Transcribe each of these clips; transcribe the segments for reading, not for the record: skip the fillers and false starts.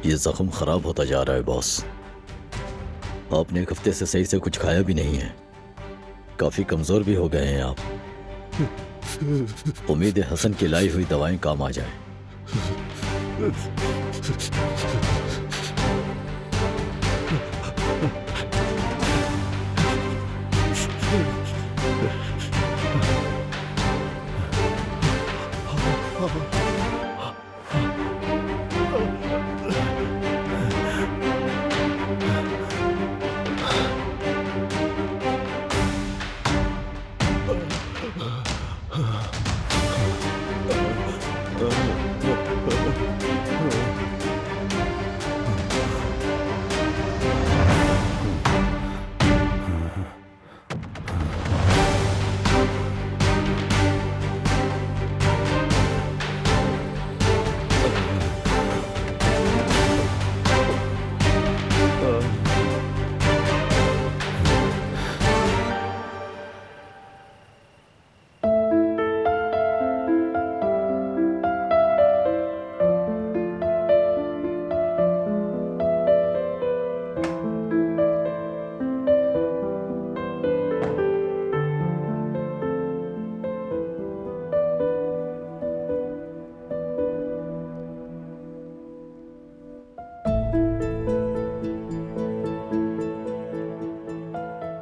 ये जख्म खराब होता जा रहा है बॉस। आपने एक हफ्ते से सही से कुछ खाया भी नहीं है, काफी कमजोर भी हो गए हैं आप। उम्मीद है हसन की लाई हुई दवाएं काम आ जाए।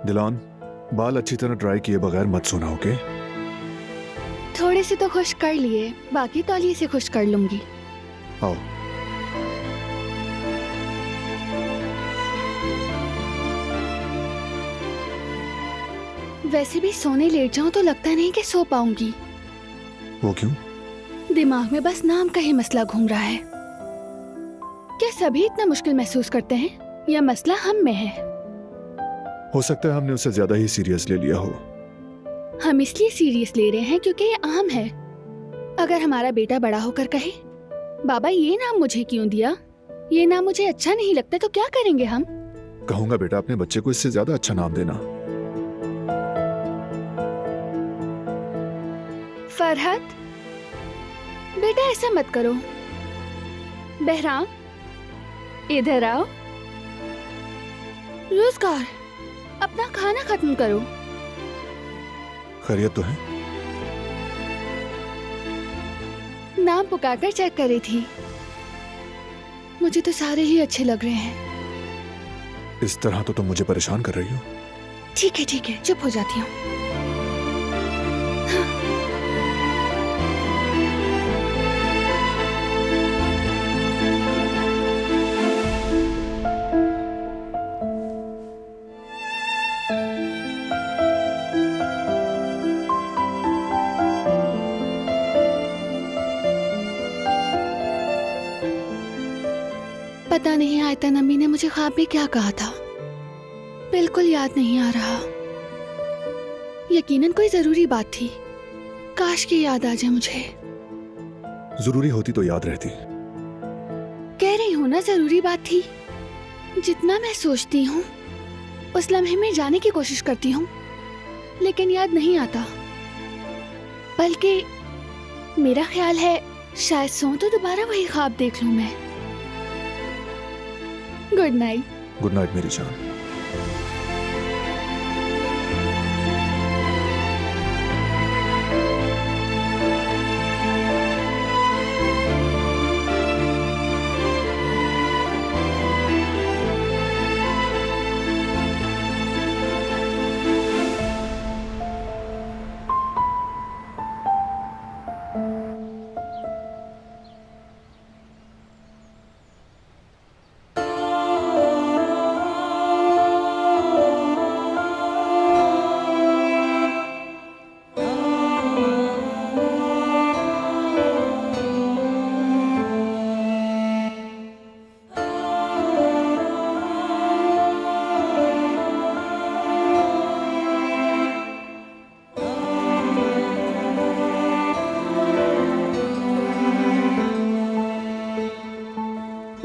दिलान, बाल अच्छी तरह ड्राई किए बगैर मत सोना, ओके? थोड़े से तो खुश कर लिए, बाकी तौलिए से खुश कर लूंगी। आओ। वैसे भी सोने लेट जाऊं तो लगता नहीं कि सो पाऊंगी। वो क्यों? दिमाग में बस नाम का ही मसला घूम रहा है। क्या सभी इतना मुश्किल महसूस करते हैं या मसला हम में है? हो सकता है हमने उसे ज्यादा ही सीरियस ले लिया हो। हम इसलिए सीरियस ले रहे हैं क्योंकि ये आम है। अगर हमारा बेटा बड़ा होकर कहे, बाबा ये नाम मुझे क्यों दिया, ये नाम मुझे अच्छा नहीं लगता, तो क्या करेंगे हम? कहूंगा बेटा अपने बच्चे को इससे ज्यादा अच्छा नाम देना। फरहत, बेटा ऐसा मत करो। बहराम, इधर आओ। रोजगार, अपना खाना खत्म करो। खैरियत तो है? नाम पुकारकर चेक करी थी। मुझे तो सारे ही अच्छे लग रहे हैं। इस तरह तो तुम मुझे परेशान कर रही हो। ठीक है, चुप हो जाती हूँ। पता नहीं आयतन अम्मी ने मुझे ख्वाब में क्या कहा था, बिल्कुल याद नहीं आ रहा। यकीनन कोई जरूरी बात थी, काश की याद आ जाए मुझे। जरूरी होती तो याद रहती। कह रही हूँ ना, जरूरी बात थी। जितना मैं सोचती हूँ उस लम्हे में जाने की कोशिश करती हूँ, लेकिन याद नहीं आता। बल्कि मेरा ख्याल है शायद सोऊं तो दोबारा वही ख्वाब देख लूं मैं। Good night. गुड नाइट मेरी जान।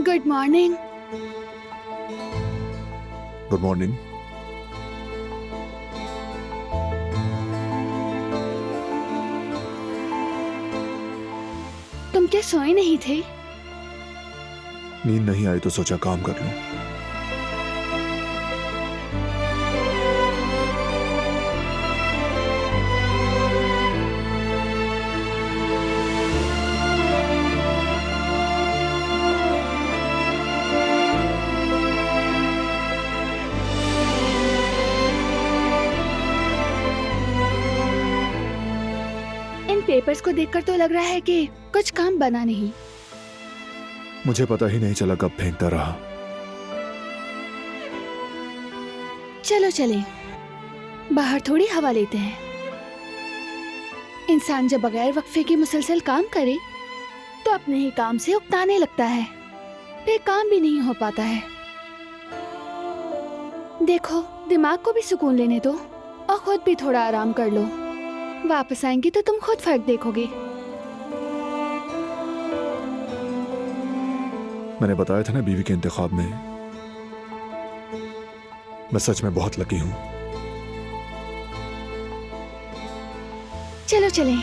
Good morning. Good morning. तुम क्या सोए नहीं थे? नींद नहीं आई तो सोचा काम कर लूं। इन पेपर्स को देखकर तो लग रहा है कि कुछ काम बना नहीं। मुझे पता ही नहीं चला कब फेंकता रहा। चलो चलें, बाहर थोड़ी हवा लेते हैं। इंसान जब बगैर वक्फे के मुसलसल काम करे तो अपने ही काम से उकताने लगता है, फिर काम भी नहीं हो पाता है। देखो, दिमाग को भी सुकून लेने दो और खुद भी थोड़ा आराम कर लो। वापस आएंगी तो तुम खुद फर्क देखोगे। मैंने बताया था ना बीवी के इंतखाब में मैं सच में बहुत लकी हूं। चलो चलें।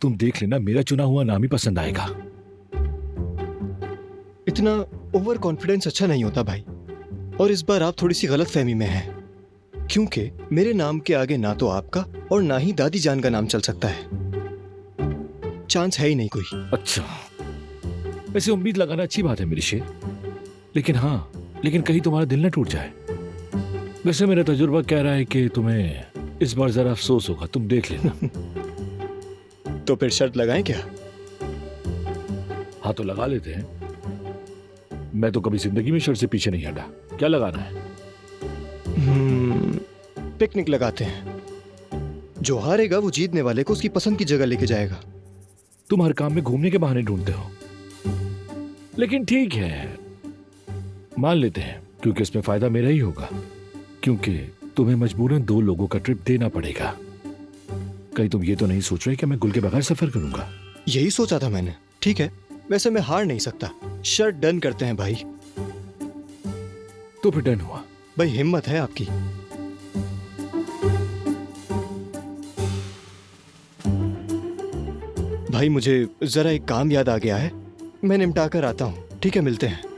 तुम देख लेना, मेरा चुना हुआ नाम ही पसंद आएगा। इतना ओवर कॉन्फिडेंस अच्छा नहीं होता भाई, और इस बार आप थोड़ी सी गलत फहमी में हैं, क्योंकि मेरे नाम के आगे ना तो आपका और ना ही दादी जान का नाम चल सकता है। चांस है ही नहीं कोई। अच्छा, वैसे उम्मीद लगाना अच्छी बात है मेरी शेर, लेकिन हाँ, लेकिन कहीं तुम्हारा दिल न टूट जाए। वैसे मेरा तजुर्बा कह रहा है कि तुम्हें इस बार जरा अफसोस होगा, तुम देख लेना। तो फिर शर्त लगाएं क्या? हाँ तो लगा लेते हैं। मैं तो कभी जिंदगी में शर्त से पीछे नहीं हटा। क्या लगाना है? पिकनिक लगाते हैं। जो हारेगा वो जीतने वाले को उसकी पसंद की जगह लेके जाएगा। तुम हर काम में घूमने के बहाने ढूंढते हो, लेकिन ठीक है, मान लेते हैं, क्योंकि इसमें फायदा मेरा ही होगा, क्योंकि तुम्हें मजबूरन 2 लोगों का ट्रिप देना पड़ेगा। कहीं तुम ये तो नहीं सोच रहे कि मैं गुल के बगैर सफर करूंगा? यही सोचा था मैंने। ठीक है, वैसे मैं हार नहीं सकता। शर्ट डन करते हैं भाई। तो फिर डन हुआ। भाई हिम्मत है आपकी। भाई मुझे जरा एक काम याद आ गया है, मैं निपटा कर आता हूं। ठीक है, मिलते हैं।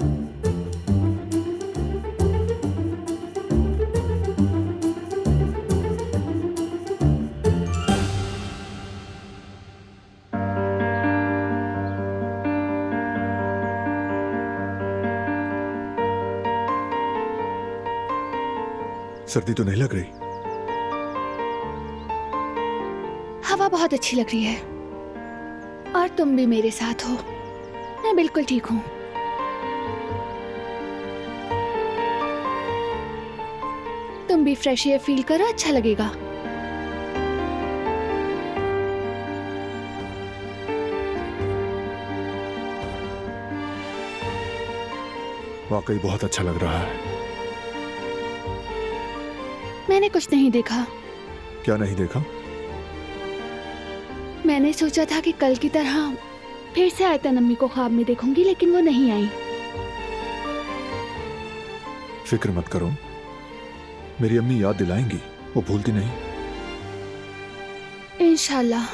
सर्दी तो नहीं लग रही? हवा बहुत अच्छी लग रही है, और तुम भी मेरे साथ हो। मैं बिल्कुल ठीक हूँ। तुम भी फ्रेश एयर फील करो, अच्छा लगेगा। वाकई बहुत अच्छा लग रहा है। मैंने कुछ नहीं देखा। क्या नहीं देखा? मैंने सोचा था कि कल की तरह फिर से आयतन अम्मी को ख्वाब में देखूंगी, लेकिन वो नहीं आई। फिक्र मत करो, मेरी अम्मी याद दिलाएंगी, वो भूलती नहीं। इंशाल्लाह।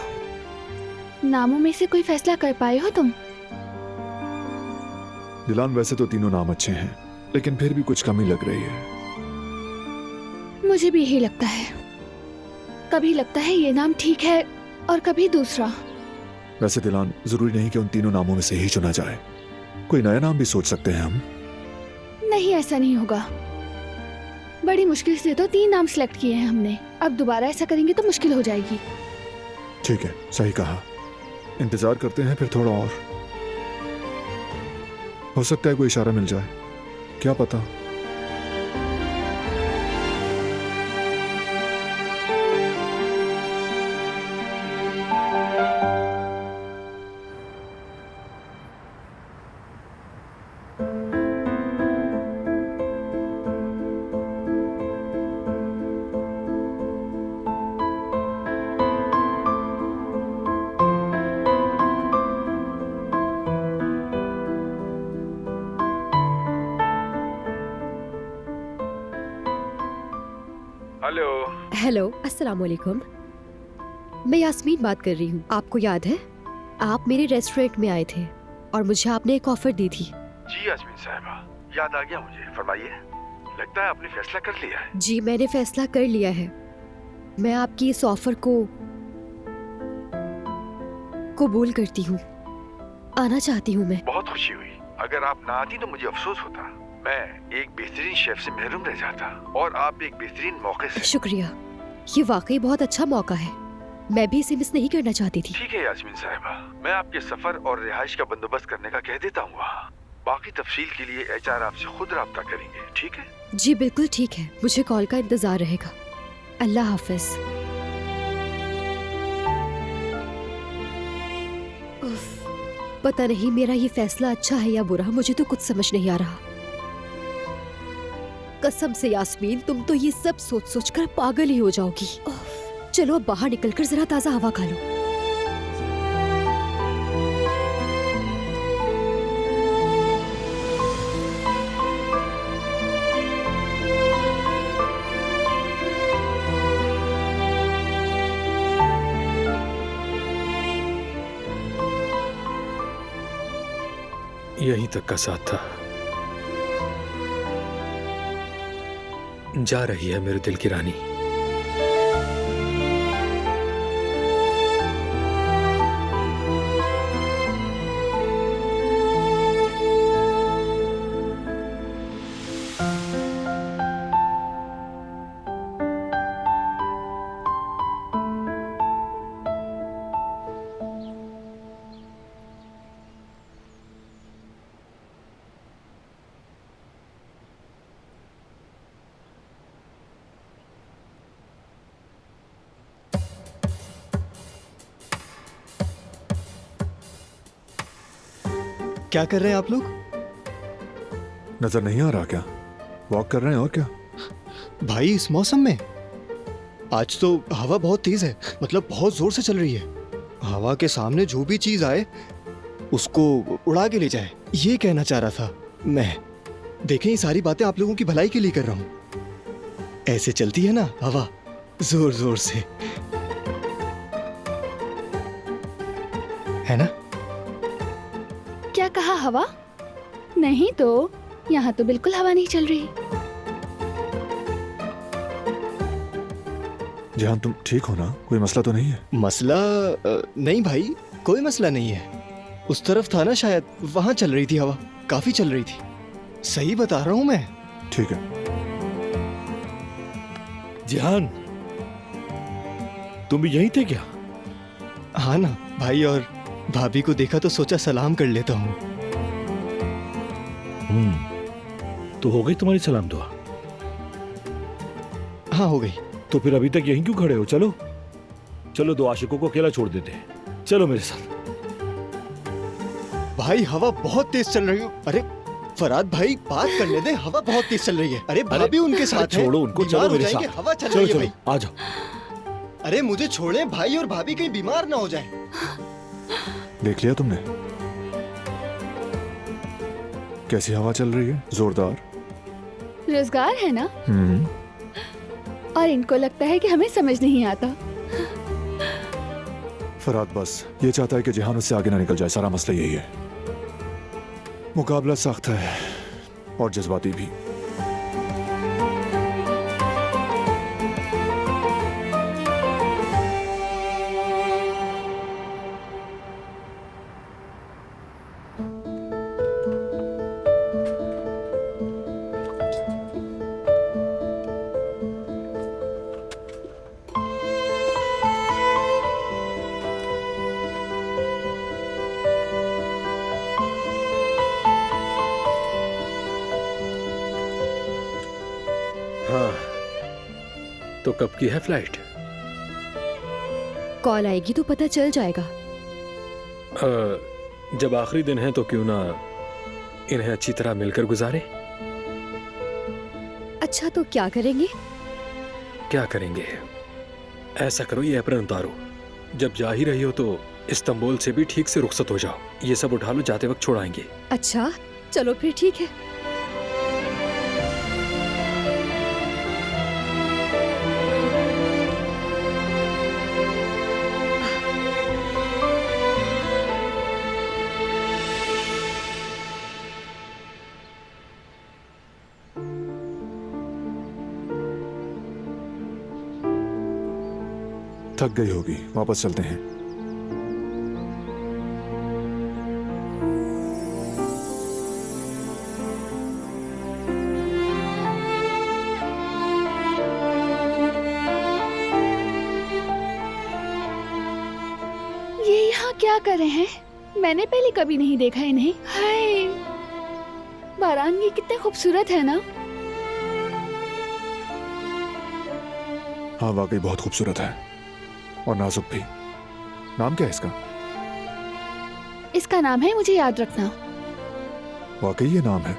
नामों में से कोई फैसला कर पाए हो तुम? दिलान, वैसे तो तीनों नाम अच्छे हैं, लेकिन फिर भी कुछ कमी लग रही है। मुझे भी यही लगता है। कभी लगता है ये नाम ठीक है और कभी दूसरा। वैसे दिलान, जरूरी नहीं कि उन तीनों नामों में से ही चुना जाए। कोई नया नाम भी सोच सकते हैं हम। नहीं, ऐसा नहीं होगा। बड़ी मुश्किल से तो 3 नाम सिलेक्ट किए हैं हमने। अब दोबारा ऐसा करेंगे तो मुश्किल हो जाएगी। ठीक है, सही कहा। इंतजार करते हैं फिर थोड़ा और। हो सकता है कोई इशारा मिल जाए, क्या पता। हेलो, अस्सलाम वालेकुम। मैं यास्मीन बात कर रही हूँ। आपको याद है आप मेरे रेस्टोरेंट में आए थे और मुझे आपने एक ऑफर दी थी। जी यास्मीन साहिबा, याद आ गया मुझे। फरमाइए। लगता है आपने फैसला कर लिया है। जी, मैंने फैसला कर लिया है। मैं आपकी इस ऑफर को कबूल करती हूँ। आना चाहती हूँ मैं। बहुत खुशी हुई। अगर आप ना आती तो मुझे अफसोस होता। मैं एक बेहतरीन शेफ से महरूम रह जाता और आप एक बेहतरीन मौके से। शुक्रिया, ये वाकई बहुत अच्छा मौका है। मैं भी इसे मिस नहीं करना चाहती थी। ठीक है यास्मीन साहिबा, मैं आपके सफर और रिहाइश का बंदोबस्त करने का कह देता हूँ वहाँ। बाकी तफसील के लिए HR आपसे खुद राब्ता करेंगे, ठीक है? जी बिल्कुल ठीक है, मुझे कॉल का इंतजार रहेगा। अल्लाह हाफिज। उफ, पता नहीं मेरा ये फैसला अच्छा है या बुरा, मुझे तो कुछ समझ नहीं आ रहा। कसम से यास्मीन, तुम तो ये सब सोच सोच कर पागल ही हो जाओगी। उफ, चलो अब बाहर निकलकर जरा ताजा हवा खा लो। यहीं तक का साथ था। जा रही है मेरे दिल की रानी। क्या कर रहे हैं आप लोग? नजर नहीं आ रहा क्या? वॉक कर रहे हैं और क्या? भाई इस मौसम में? आज तो हवा बहुत तेज है, मतलब बहुत जोर से चल रही है। हवा के सामने जो भी चीज आए उसको उड़ा के ले जाए, ये कहना चाह रहा था मैं। देखें, ये सारी बातें आप लोगों की भलाई के लिए कर रहा हूं। ऐसे चलती है ना हवा, जोर जोर से, है ना? क्या कहा, हवा? नहीं तो यहाँ तो बिल्कुल हवा नहीं चल रही। जहां तुम ठीक हो ना? कोई मसला तो नहीं है? मसला नहीं भाई, कोई मसला नहीं है। उस तरफ था ना शायद, वहां चल रही थी हवा, काफी चल रही थी। सही बता रहा हूं मैं। ठीक है। जिहान, तुम भी यहीं थे क्या? हाँ ना भाई, और भाभी को देखा तो सोचा सलाम कर लेता हूँ। तो हो गई तुम्हारी सलाम दुआ? हाँ हो गई। तो फिर अभी तक यहीं क्यों खड़े हो? चलो चलो, दो आशिकों को अकेला छोड़ देते हैं। चलो मेरे साथ। भाई हवा बहुत तेज चल रही है। अरे फराद भाई, बात करने दे, हवा बहुत तेज चल रही है। अरे भाभी उनके साथ है। छोड़ो उनको, बीमार चलो हो मेरे जाएंगे, साथ। हवा चल चलो रही है चलो, भाई। आ जाओ। अरे मुझे छोड़े भाई, और भाभी कहीं बीमार ना हो जाए। देख लिया तुमने कैसी हवा चल रही है? जोरदार। रोजगार है ना, हम्म। और इनको लगता है कि हमें समझ नहीं आता। फराद बस ये चाहता है कि जिहान उससे आगे ना निकल जाए, सारा मसला यही है। मुकाबला सख्त है और जज्बाती भी। हाँ, तो कब की है फ्लाइट? कॉल आएगी तो पता चल जाएगा। जब आखिरी दिन है तो क्यों ना इन्हें अच्छी तरह मिलकर गुजारे। अच्छा तो क्या करेंगे? क्या करेंगे? ऐसा करो, ये एप्रन उतारो। जब जा ही रही हो तो इस्तांबुल से भी ठीक से रुखसत हो जाओ। ये सब उठा लो, जाते वक्त छोड़ाएंगे। अच्छा चलो फिर ठीक है। थक गई होगी, वापस चलते हैं। ये यहाँ क्या कर रहे हैं? मैंने पहले कभी नहीं देखा इन्हें। हाय, बारानगी कितने खूबसूरत है ना। हाँ वाकई बहुत खूबसूरत है और नाजुक भी। नाम क्या है इसका? इसका नाम है मुझे याद रखना। वाकई ये नाम है?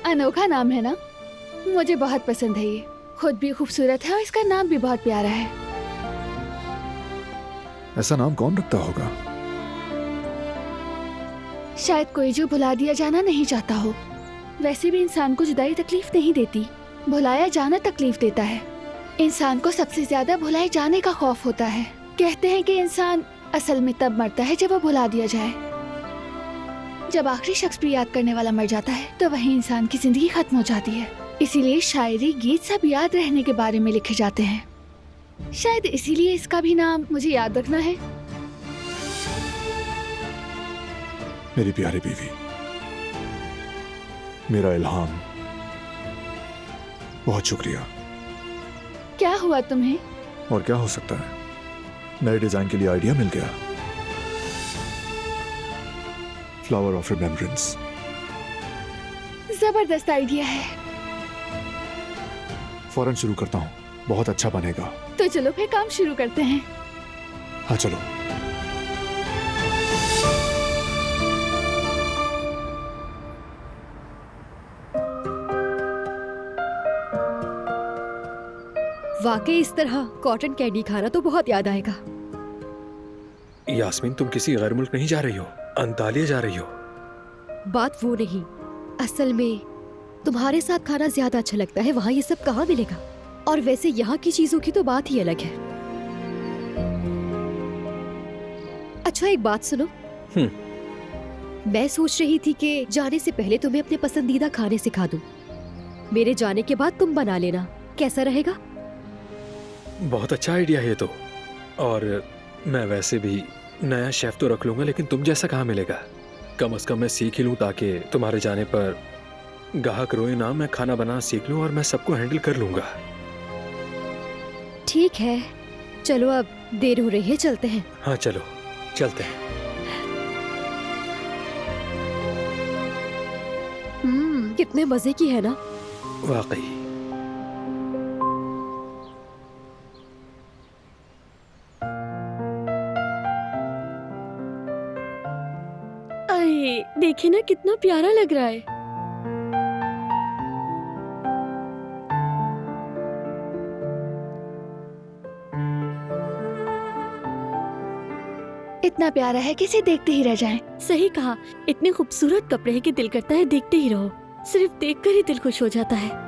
अनोखा नाम है ना, मुझे बहुत पसंद है। ये खुद भी खूबसूरत है और इसका नाम भी बहुत प्यारा है। ऐसा नाम कौन रखता होगा? शायद कोई जो भुला दिया जाना नहीं चाहता हो। वैसे भी इंसान को जुदाई तकलीफ नहीं देती, भुलाया जाना तकलीफ देता है। इंसान को सबसे ज्यादा भुलाए जाने का खौफ होता है। कहते हैं कि इंसान असल में तब मरता है जब वो भुला दिया जाए। जब आखिरी शख्स भी याद करने वाला मर जाता है तो वहीं इंसान की जिंदगी खत्म हो जाती है। इसीलिए शायरी गीत सब याद रहने के बारे में लिखे जाते हैं। शायद इसीलिए इसका भी नाम मुझे याद रखना है। मेरी प्यारी बीवी, मेरा इल्हाम, बहुत शुक्रिया। क्या हुआ तुम्हें? और क्या हो सकता है, नए डिजाइन के लिए आइडिया मिल गया। Flower of remembrance. जबरदस्त आइडिया है। फौरन शुरू करता हूँ, बहुत अच्छा बनेगा। तो चलो फिर काम शुरू करते हैं। हाँ चलो। वाकई इस तरह कॉटन कैंडी खाना तो बहुत याद आएगा। यास्मीन, तुम किसी गैर मुल्क नहीं जा रही हो, अंतालिया जा रही हो। बात वो नहीं, असल में तुम्हारे साथ खाना ज्यादा अच्छा लगता है। वहाँ ये सब कहाँ मिलेगा? और वैसे यहाँ की चीजों की तो बात ही अलग है। अच्छा एक बात सुनो, मैं सोच रही थी कि जाने से पहले तुम्हें अपने पसंदीदा खाने सिखा दूं। मेरे जाने के बाद तुम बना लेना, कैसा रहेगा? बहुत अच्छा आइडिया है ये तो। और मैं वैसे भी नया शेफ तो रख लूंगा, लेकिन तुम जैसा कहाँ मिलेगा। कम से कम मैं सीख ही लूं ताकि तुम्हारे जाने पर गाहक रोए ना, मैं खाना बनाना सीख लूं और मैं सबको हैंडल कर लूंगा। ठीक है, चलो अब देर हो रही है, चलते हैं। हाँ चलो चलते हैं। कितने मजे की है ना। वाकई। अरे देखिए ना कितना प्यारा लग रहा है। इतना प्यारा है कि इसे देखते ही रह जाएं। सही कहा, इतने खूबसूरत कपड़े हैं कि दिल करता है देखते ही रहो। सिर्फ देखकर ही दिल खुश हो जाता है।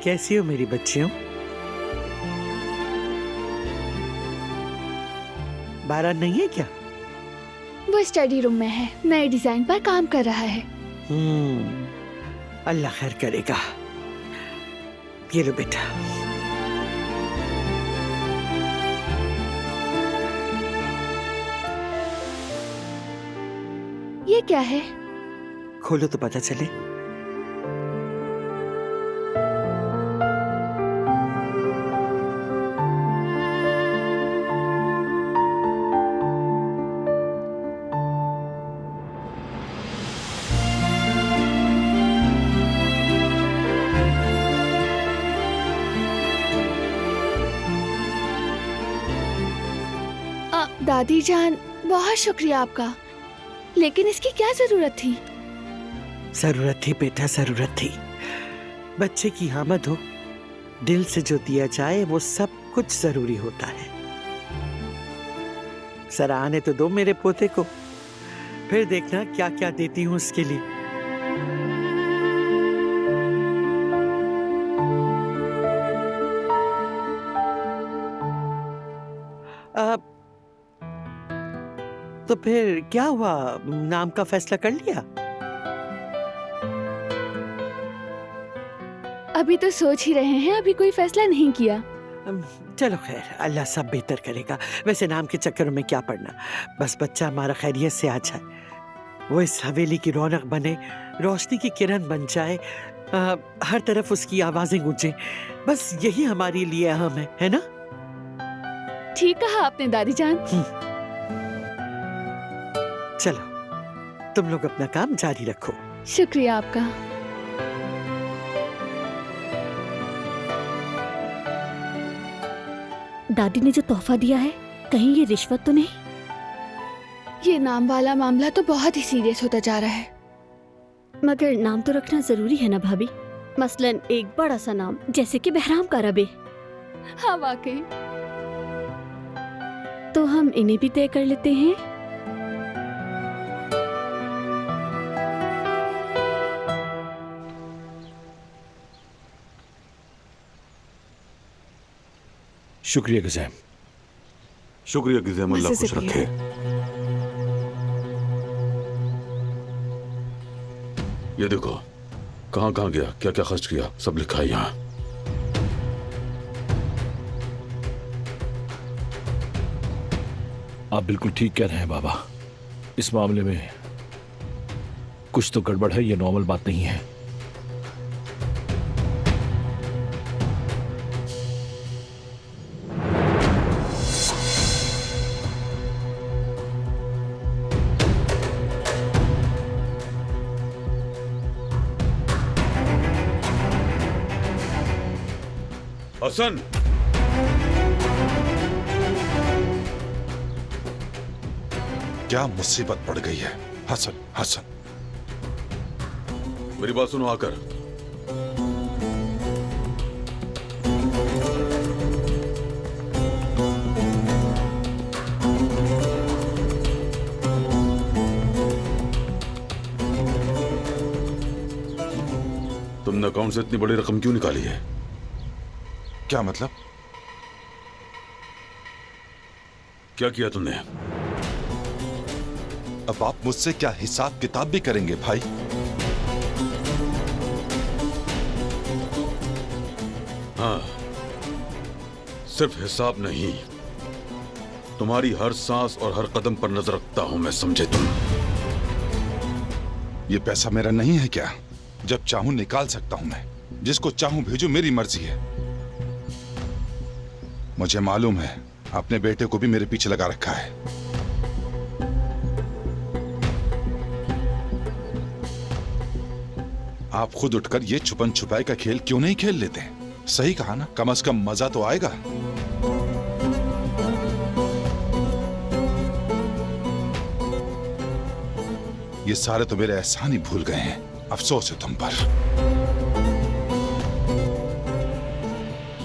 कैसी हो मेरी बच्चियों? बारात नहीं है क्या? वो स्टडी रूम में है, नए डिजाइन पर काम कर रहा है। अल्लाह खैर करेगा। ये लो बेटा। ये क्या है? खोलो तो पता चले। दादी जान, बहुत शुक्रिया आपका, लेकिन इसकी क्या जरूरत थी? जरूरत थी बेटा, जरूरत थी। बच्चे की आमद हो, दिल से जो दिया जाए वो सब कुछ जरूरी होता है। जरा आने तो दो मेरे पोते को, फिर देखना क्या क्या देती हूँ उसके लिए। तो फिर क्या हुआ, नाम का फैसला कर लिया? अभी तो सोच ही रहे हैं, अभी कोई फैसला नहीं किया। चलो खैर, अल्लाह सब बेहतर करेगा। वैसे नाम के चक्करों में क्या पड़ना, बस बच्चा हमारा खैरियत से आ जाए, वो इस हवेली की रौनक बने, रोशनी की किरण बन जाए, हर तरफ उसकी आवाजें गूंजे, बस यही हमारे लिए अहम है ना? ठीक कहा आपने दादी जान। चलो तुम लोग अपना काम जारी रखो। शुक्रिया आपका। दादी ने जो तोहफा दिया है, कहीं ये रिश्वत तो नहीं? ये नाम वाला मामला तो बहुत ही सीरियस होता जा रहा है। मगर नाम तो रखना जरूरी है ना भाभी, मसलन एक बड़ा सा नाम जैसे कि बहराम का रबे। हाँ वाकई। तो हम इन्हें भी तय कर लेते हैं। शुक्रिया गिज़ैम। शुक्रिया गिज़ैम, अल्लाह खुश रखे। ये देखो, कहाँ कहाँ गया, क्या क्या खर्च किया, सब लिखा है यहाँ। आप बिल्कुल ठीक कह रहे हैं बाबा, इस मामले में कुछ तो गड़बड़ है, ये नॉर्मल बात नहीं है। हसन, क्या मुसीबत पड़ गई है? हसन, हसन, मेरी बात सुनो आकर। तुमने अकाउंट से इतनी बड़ी रकम क्यों निकाली है? क्या मतलब? क्या किया तुमने? अब आप मुझसे क्या हिसाब किताब भी करेंगे भाई? हाँ, सिर्फ हिसाब नहीं, तुम्हारी हर सांस और हर कदम पर नजर रखता हूं मैं, समझे तुम? ये पैसा मेरा नहीं है क्या? जब चाहूं निकाल सकता हूं मैं, जिसको चाहूं भेजूं, मेरी मर्जी है। मुझे मालूम है अपने बेटे को भी मेरे पीछे लगा रखा है। आप खुद उठकर ये छुपन छुपाई का खेल क्यों नहीं खेल लेते? सही कहा ना, कम से कम मजा तो आएगा। ये सारे तो मेरे एहसान ही भूल गए हैं, अफसोस है तुम पर।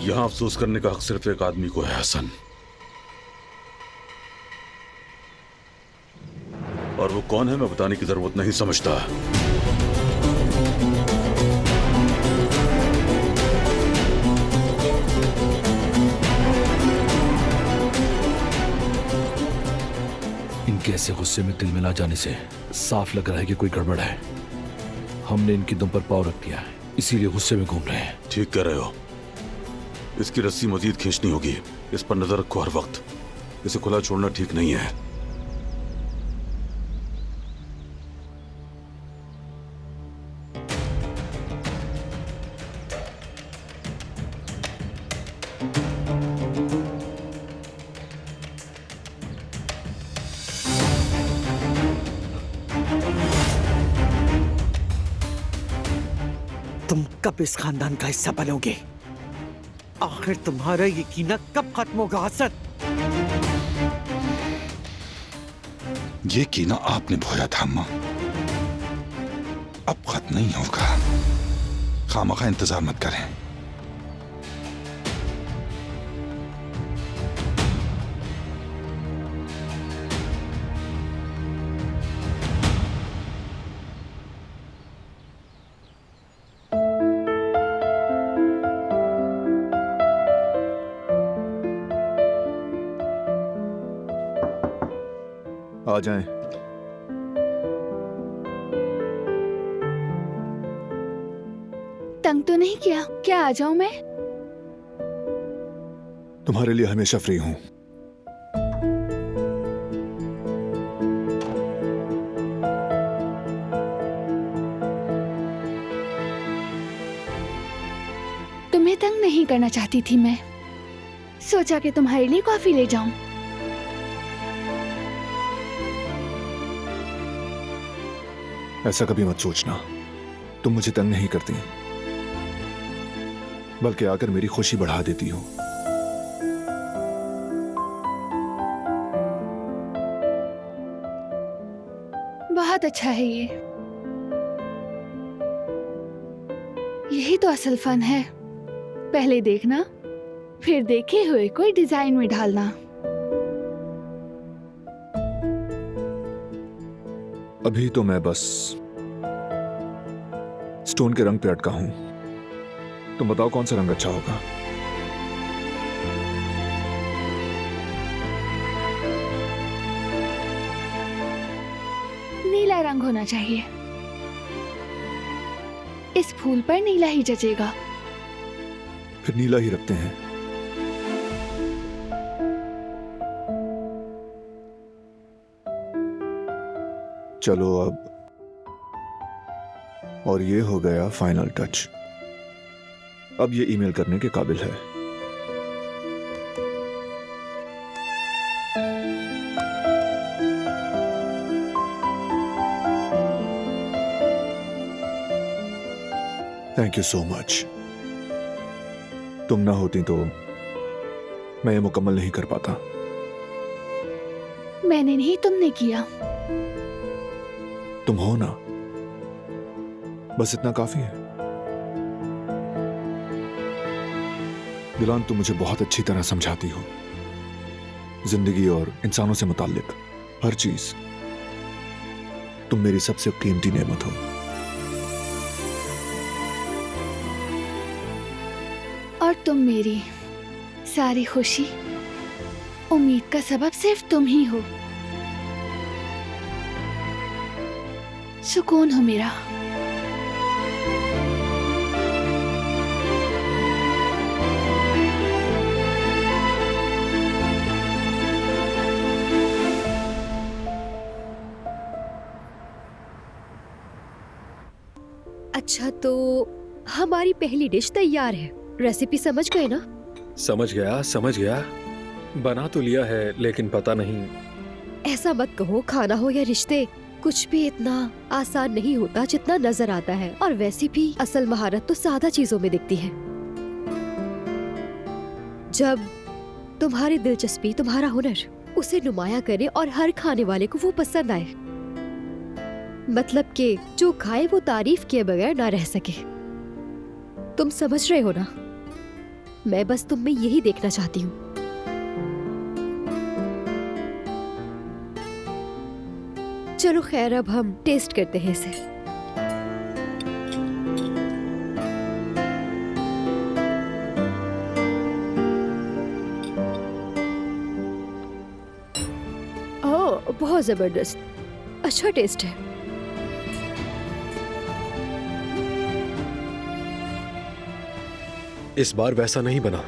यहां अफसोस करने का हक सिर्फ एक आदमी को है, हसन। और वो कौन है मैं बताने की जरूरत नहीं समझता। इनके ऐसे गुस्से में तिल मिला जाने से साफ लग रहा है कि कोई गड़बड़ है। हमने इनकी दुम पर पाँव रख दिया है, इसीलिए गुस्से में घूम रहे हैं। ठीक कह रहे हो, इसकी रस्सी मजीद खींचनी होगी। इस पर नजर रखो हर वक्त, इसे खुला छोड़ना ठीक नहीं है। तुम कब इस खानदान का हिस्सा बनोगे? आखिर तुम्हारा ये कीना कब खत्म होगा हसन? ये कीना आपने बोया था अम्मा, अब खत्म नहीं होगा। खामखा इंतजार मत करें। आ जाएं। तंग तो नहीं किया? क्या आ जाऊं मैं? तुम्हारे लिए हमेशा फ्री हूं। तुम्हें तंग नहीं करना चाहती थी मैं। सोचा कि तुम्हारे लिए कॉफी ले जाऊं। ऐसा कभी मत सोचना। तुम मुझे तंग नहीं करती, बल्कि आकर मेरी खुशी बढ़ा देती हो। बहुत अच्छा है ये। यही तो असल फन है। पहले देखना, फिर देखे हुए कोई डिजाइन में ढालना। अभी तो मैं बस स्टोन के रंग पे अटका हूं। तुम बताओ कौन सा रंग अच्छा होगा? नीला रंग होना चाहिए। इस फूल पर नीला ही जचेगा। फिर नीला ही रखते हैं। चलो अब, और ये हो गया फाइनल टच। अब ये ईमेल करने के काबिल है। Thank you so much. तुम ना होती तो मैं ये मुकम्मल नहीं कर पाता। मैंने नहीं, तुमने किया। तुम हो ना, बस इतना काफी है। दिलान, तुम मुझे बहुत अच्छी तरह समझाती हो। जिंदगी और इंसानों से मुताल्लिक हर चीज। तुम मेरी सबसे कीमती नेमत हो। और तुम मेरी सारी खुशी, उम्मीद का सबब सिर्फ तुम ही हो। सुकून हो मेरा। अच्छा, तो हमारी पहली डिश तैयार है। रेसिपी समझ गए ना? समझ गया। बना तो लिया है, लेकिन पता नहीं। ऐसा मत कहो, खाना हो या रिश्ते, कुछ भी इतना आसान नहीं होता जितना नजर आता है। और वैसे भी असल महारत तो सादा चीजों में दिखती है। जब तुम्हारी दिलचस्पी, तुम्हारा हुनर उसे नुमाया करे और हर खाने वाले को वो पसंद आए। मतलब कि जो खाए वो तारीफ किए बगैर ना रह सके। तुम समझ रहे हो ना? मैं बस तुम में यही देखना चाहती हूँ। चलो खैर, अब हम टेस्ट करते हैं इसे। ओह, बहुत जबरदस्त, अच्छा टेस्ट है। इस बार वैसा नहीं बना।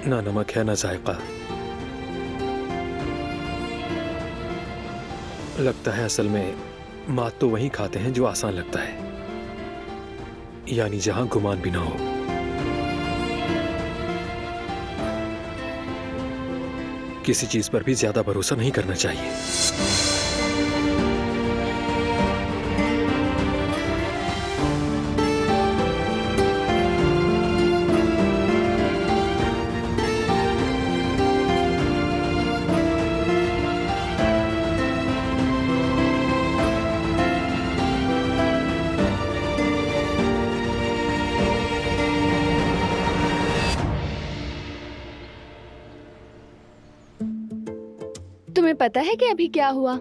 ना नमक है ना जायका। लगता है असल में मात तो वही खाते हैं जो आसान लगता है, यानी जहां गुमान भी ना हो। किसी चीज पर भी ज्यादा भरोसा नहीं करना चाहिए। तुम्हें पता है कि अभी क्या हुआ?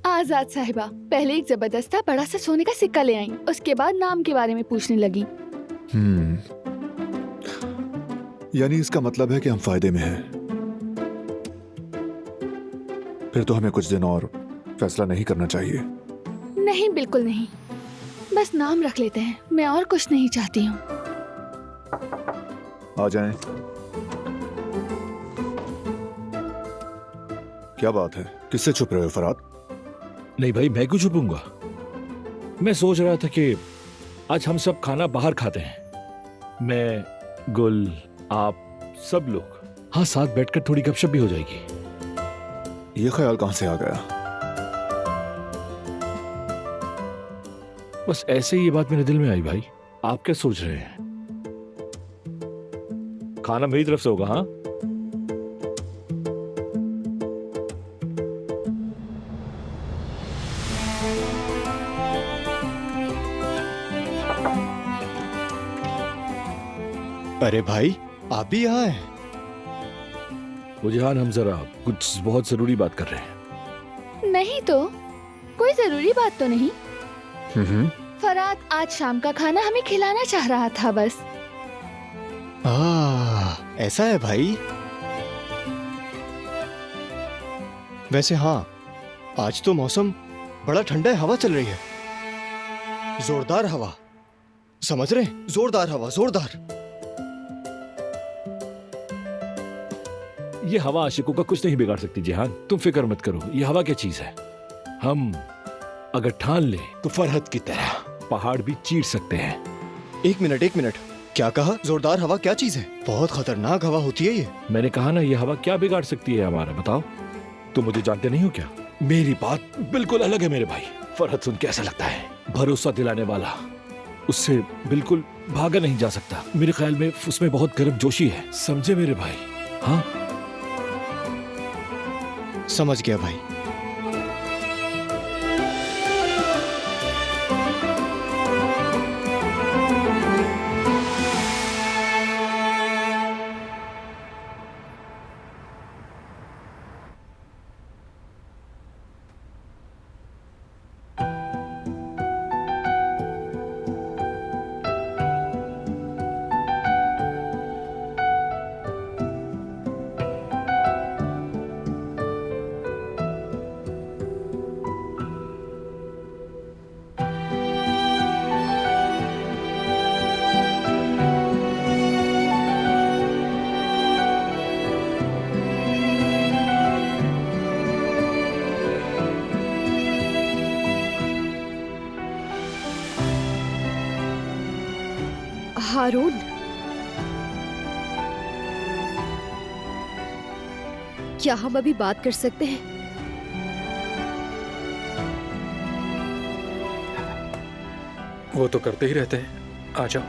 आजाद साहिबा पहले एक जबरदस्त बड़ा सा सोने का सिक्का ले आई, उसके बाद नाम के बारे में पूछने लगी। यानी इसका मतलब है कि हम फायदे में हैं। फिर तो हमें कुछ दिन और फैसला नहीं करना चाहिए। नहीं, बिल्कुल नहीं। बस नाम रख लेते हैं, मैं और कुछ नहीं चाहती हूँ। आ जाएं। क्या बात है, किससे छुप रहे हो फराद? नहीं भाई, मैं क्यों छुपूंगा? मैं सोच रहा था कि आज हम सब खाना बाहर खाते हैं। मैं, गुल, आप, सब लोग। हाँ, साथ बैठकर थोड़ी गपशप भी हो जाएगी। ये ख्याल कहां से आ गया? बस ऐसे ही ये बात मेरे दिल में आई भाई। आप क्या सोच रहे हैं? खाना मेरी तरफ से होगा। हाँ, अरे भाई, आप भी यहाँ हैं? मुझेहान, हम जरा कुछ बहुत जरूरी बात कर रहे हैं। नहीं तो कोई जरूरी बात तो नहीं। फराद आज शाम का खाना हमें खिलाना चाह रहा था बस। ऐसा है भाई। वैसे हाँ, आज तो मौसम बड़ा ठंडा है, हवा चल रही है, जोरदार हवा। समझ रहे हैं? जोरदार हवा, जोरदार। ये हवा आशिकों का कुछ नहीं बिगाड़ सकती जिहान, तुम फिक्र मत करो। ये हवा क्या चीज है? हम अगर ठान ले तो फरहत की तरह पहाड़ भी चीर सकते हैं। एक मिनट, क्या कहा? जोरदार हवा क्या चीज है? बहुत खतरनाक हवा होती है ये। मैंने कहा ना, ये हवा क्या बिगाड़ सकती है हमारा, बताओ। तुम मुझे जानते नहीं हो क्या? मेरी बात बिल्कुल अलग है मेरे भाई। फरहत सुन के ऐसा लगता है, भरोसा दिलाने वाला, उससे बिल्कुल भागा नहीं जा सकता। मेरे ख्याल में उसमें बहुत गर्म जोशी है, समझे मेरे भाई? हाँ, समझ गया भाई। हारून, क्या हम अभी बात कर सकते हैं? वो तो करते ही रहते हैं, आ जाओ।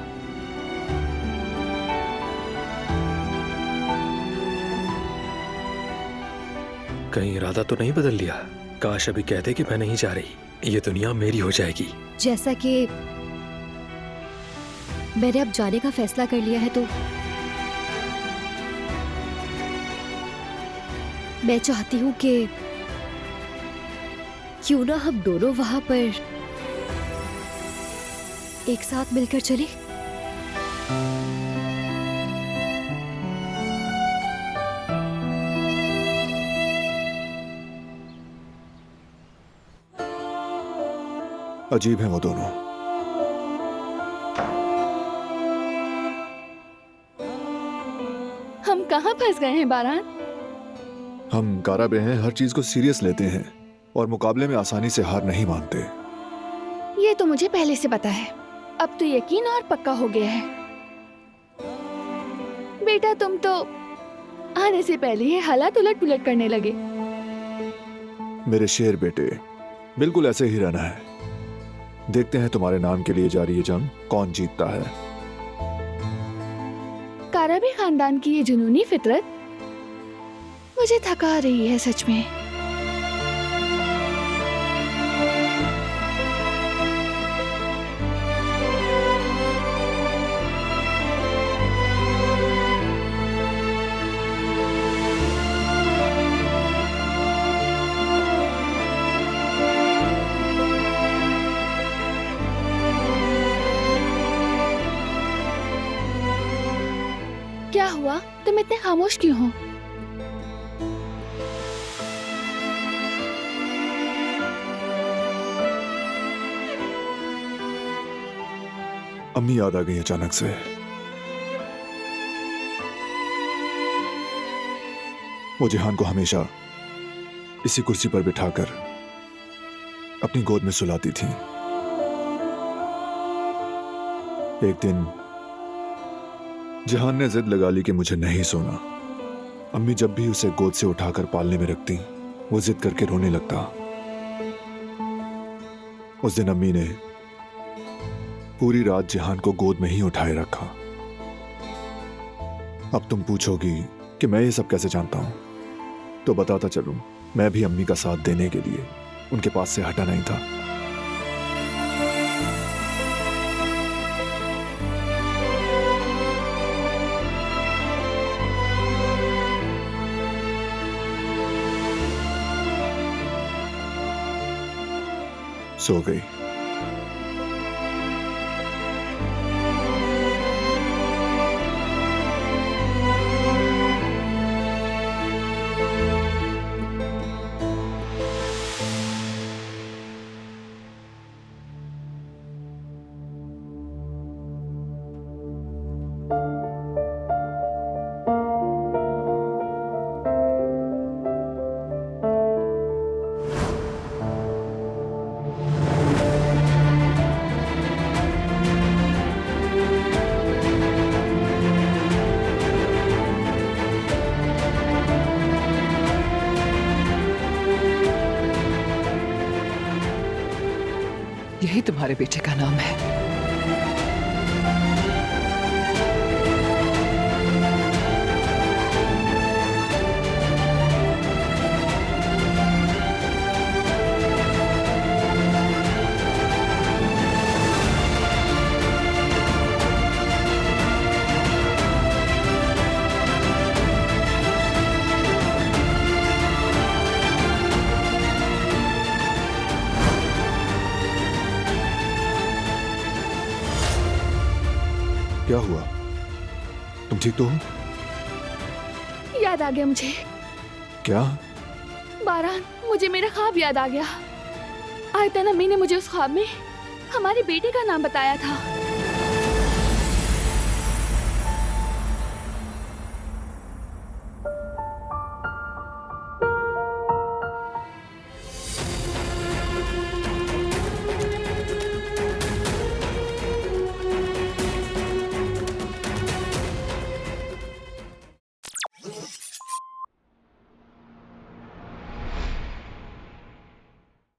कहीं इरादा तो नहीं बदल लिया? काश अभी कहते कि मैं नहीं जा रही, ये दुनिया मेरी हो जाएगी। जैसा कि मैंने अब जाने का फैसला कर लिया है, तो मैं चाहती हूँ कि क्यों ना हम दोनों वहां पर एक साथ मिलकर चले। अजीब हैं वो दोनों। हम कहाँ फंस गए हैं बारान? हम काराबे हैं, हर चीज को सीरियस लेते हैं और मुकाबले में आसानी से हार नहीं मानते। ये तो मुझे पहले से पता है, अब तो यकीन और पक्का हो गया है। बेटा, तुम तो आने से पहले ही हालात उलट पुलट करने लगे। मेरे शेर बेटे, बिल्कुल ऐसे ही रहना है। देखते हैं तुम्हारे नाम के लिए जारी ये जंग कौन जीतता है। काराबी खानदान की ये जुनूनी फितरत मुझे थका रही है सच में। क्या हुआ? तुम इतने खामोश क्यों हो? अम्मी याद आ गई अचानक से। वो जिहान को हमेशा इसी कुर्सी पर बिठाकर अपनी गोद में सुलाती थी। एक दिन जिहान ने जिद लगा ली कि मुझे नहीं सोना। अम्मी जब भी उसे गोद से उठाकर पालने में रखती, वो जिद करके रोने लगता। उस दिन अम्मी ने पूरी रात जिहान को गोद में ही उठाए रखा। अब तुम पूछोगी कि मैं ये सब कैसे जानता हूं, तो बताता चलूं, मैं भी अम्मी का साथ देने के लिए उनके पास से हटा नहीं था। सो गई। यही तुम्हारे बेटे का नाम है। क्या हुआ? तुम ठीक तो हो? याद आ गया मुझे। क्या? बारान, मुझे मेरा ख्वाब याद आ गया। आयतन अम्मी ने मुझे उस ख्वाब में हमारे बेटे का नाम बताया था।